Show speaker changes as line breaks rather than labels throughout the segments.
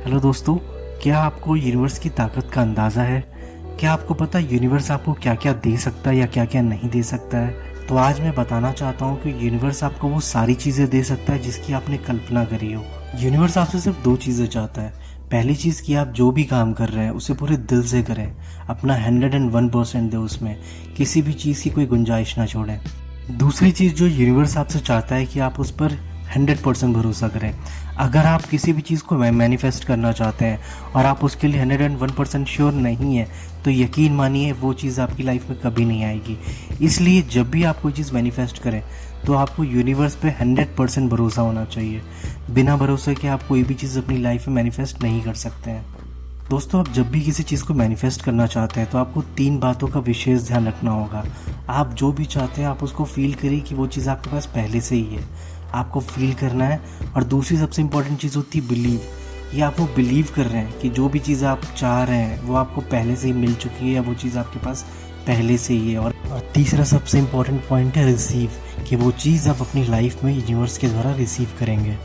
Hello दोस्तों, क्या आपको यूनिवर्स की ताकत का अंदाज़ा है? क्या आपको पता है यूनिवर्स आपको क्या क्या दे सकता है या क्या क्या नहीं दे सकता है? तो आज मैं बताना चाहता हूँ कि यूनिवर्स आपको वो सारी चीज़ें दे सकता है जिसकी आपने कल्पना करी हो। यूनिवर्स आपसे सिर्फ दो चीज़ें चाहता है। पहली चीज़ कि आप जो भी काम कर रहे हैं उसे पूरे दिल से करें, अपना 101% दें, उसमें किसी भी चीज़ की कोई गुंजाइश ना छोड़ें। दूसरी चीज़ जो यूनिवर्स आपसे चाहता है कि आप उस पर 100% भरोसा करें। अगर आप किसी भी चीज़ को मैनिफेस्ट करना चाहते हैं और आप उसके लिए 101% श्योर नहीं है, तो यकीन मानिए वो चीज़ आपकी लाइफ में कभी नहीं आएगी। इसलिए जब भी आप कोई चीज़ मैनिफेस्ट करें तो आपको यूनिवर्स पे 100% भरोसा होना चाहिए। बिना भरोसे के आप कोई भी चीज़ अपनी लाइफ में मैनिफेस्ट नहीं कर सकते हैं। दोस्तों, आप जब भी किसी चीज़ को मैनिफेस्ट करना चाहते हैं तो आपको 3 बातों का विशेष ध्यान रखना होगा। आप जो भी चाहते हैं आप उसको फील करिए कि वो चीज़ आपके पास पहले से ही है, आपको फील करना है। और दूसरी सबसे इम्पोर्टेंट चीज़ होती है बिलीव। ये आप वो बिलीव कर रहे हैं कि जो भी चीज़ आप चाह रहे हैं वो आपको पहले से ही मिल चुकी है या वो चीज़ आपके पास पहले से ही है। और तीसरा सबसे इम्पोर्टेंट पॉइंट है रिसीव, कि वो चीज़ आप अपनी लाइफ में यूनिवर्स के द्वारा रिसीव करेंगे।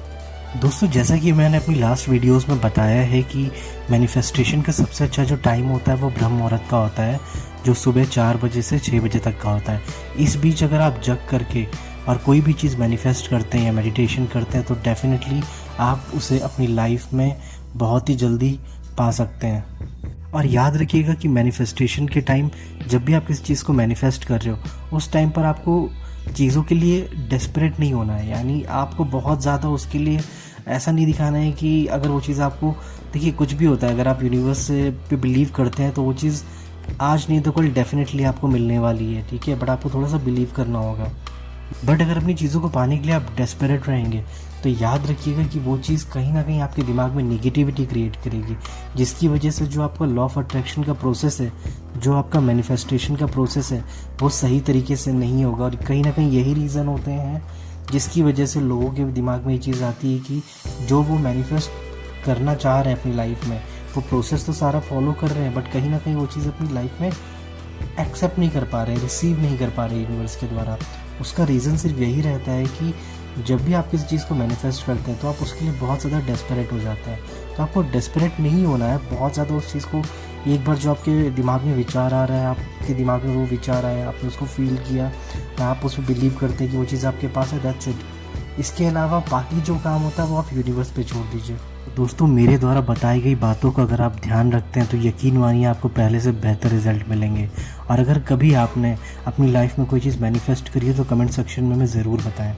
दोस्तों, जैसा कि मैंने अपनी लास्ट वीडियोस में बताया है कि मैनिफेस्टेशन का सबसे अच्छा जो टाइम होता है वो ब्रह्म मुहूर्त का होता है, जो सुबह 4 बजे से 6 बजे तक का होता है। इस बीच अगर आप जग करके और कोई भी चीज़ मैनिफेस्ट करते हैं या मेडिटेशन करते हैं तो डेफिनेटली आप उसे अपनी लाइफ में बहुत ही जल्दी पा सकते हैं। और याद रखिएगा कि मैनिफेस्टेशन के टाइम जब भी आप किसी चीज़ को मैनिफेस्ट कर रहे हो उस टाइम पर आपको चीज़ों के लिए डेस्परेट नहीं होना है। यानी आपको बहुत ज़्यादा उसके लिए ऐसा नहीं दिखाना है कि अगर वो चीज़ आपको, देखिए कुछ भी होता है, अगर आप यूनिवर्स पे बिलीव करते हैं तो वो चीज़ आज नहीं तो कल डेफिनेटली आपको मिलने वाली है, ठीक है। बट आपको थोड़ा सा बिलीव करना होगा। बट अगर अपनी चीज़ों को पाने के लिए आप डेस्परेट रहेंगे तो याद रखिएगा कि वो चीज़ कहीं ना कहीं आपके दिमाग में निगेटिविटी क्रिएट करेगी, जिसकी वजह से जो आपका लॉ ऑफ अट्रैक्शन का प्रोसेस है, जो आपका मैनिफेस्टेशन का प्रोसेस है, वो सही तरीके से नहीं होगा। और कहीं ना कहीं यही रीज़न होते हैं जिसकी वजह से लोगों के दिमाग में ये चीज़ आती है कि जो वो मैनिफेस्ट करना चाह रहे हैं अपनी लाइफ में, वो प्रोसेस तो सारा फॉलो कर रहे हैं बट कहीं ना कहीं वो चीज़ अपनी लाइफ में एक्सेप्ट नहीं कर पा रहे, रिसीव नहीं कर पा रहे यूनिवर्स के द्वारा। उसका रीज़न सिर्फ यही रहता है कि जब भी आप किसी चीज़ को मैनिफेस्ट करते हैं तो आप उसके लिए बहुत ज़्यादा डेस्परेट हो जाते हैं। तो आपको डेस्परेट नहीं होना है बहुत ज़्यादा उस चीज़ को। एक बार जो आपके दिमाग में विचार आ रहा है, आपके दिमाग में वो विचार आया, आपने उसको फील किया, आप उस पर बिलीव करते हैं कि वो चीज़ आपके पास है, दैट्स इट। इसके अलावा बाकी जो काम होता है वो आप यूनिवर्स पे छोड़ दीजिए। दोस्तों, मेरे द्वारा बताई गई बातों का अगर आप ध्यान रखते हैं तो यकीन मानिए आपको पहले से बेहतर रिजल्ट मिलेंगे। और अगर कभी आपने अपनी लाइफ में कोई चीज़ मैनिफेस्ट करी है तो कमेंट सेक्शन में हमें ज़रूर बताएं।